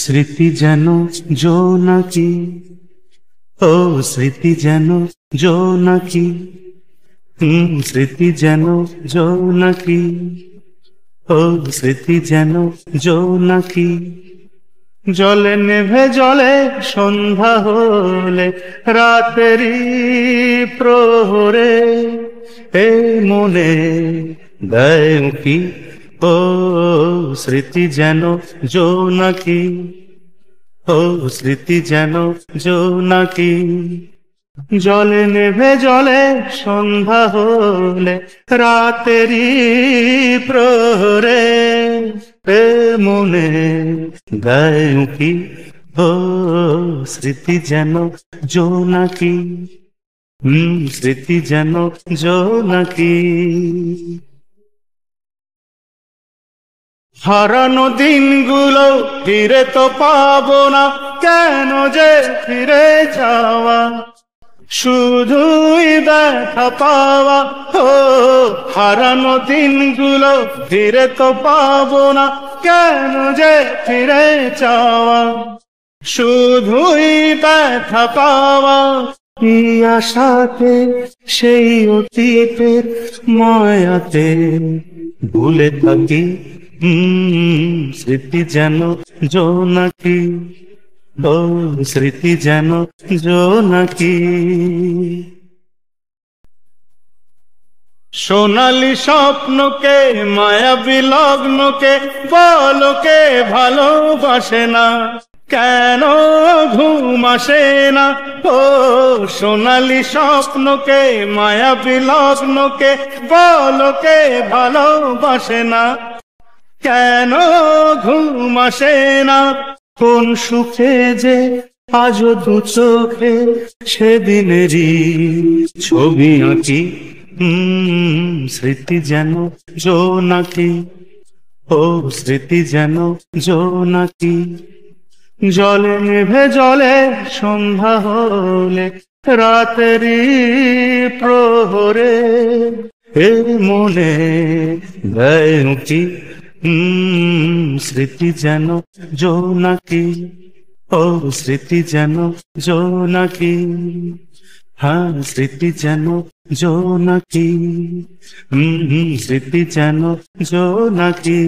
স্মৃতি যেন জোনাকি, ও স্মৃতি যেন জোনাকি, স্মৃতি যেন জোনাকি, ও স্মৃতি যেন জোনাকি। জলে নেভে জলে সন্ধ্যা হলে, রাতেরই প্রহরে এ মনে দেয় উঁকি। ও স্মৃতি যেন জোনাকি, ও স্মৃতি যেন জোনাকি। জলে নেভে জলে সন্ধ্যা হলে, রাতেরই প্রহরে এ মনে দেয় উঁকি। ও স্মৃতি যেন জোনাকি, স্মৃতি যেন জোনাকি। হারানো দিনগুলো ফিরে তো পাবো না, কেন যে ফিরে যাওয়া, শুধুই দেখা পাওয়া। ও হারানো দিনগুলো ফিরে তো পাবো না, কেন যে ফিরে যাওয়া, শুধুই দেখা পাওয়া। কি আশাতে সেই অতীতের মায়াতে ভুলে থাকি, স্মৃতি যেন জোনাকি, ও স্মৃতি যেন জোনাকি। সোনালি স্বপ্নকে মায়াবী লগ্নকে বলকে ভালোবাসে না, কেন ঘুম আসে না। ও সোনালি স্বপ্নকে মায়াবী লগ্নকে বলকে ভালোবাসে না, কেন ঘুম আসে না। কোন সুখে যে আজও দু চোখে সেদিনেরই ছবি আঁকি, স্মৃতি যেন জোনাকি, ও স্মৃতি যেন জোনাকি। জলে নেভে জলে সন্ধ্যা হলে, রাতেরই প্রহরে এ মনে দেয় উঁকি। স্মৃতি যেন জোনাকি, ও স্মৃতি যেন জোনাকি। হ্যাঁ স্মৃতি যেন জোনাকি, স্মৃতি যেন জোনাকি।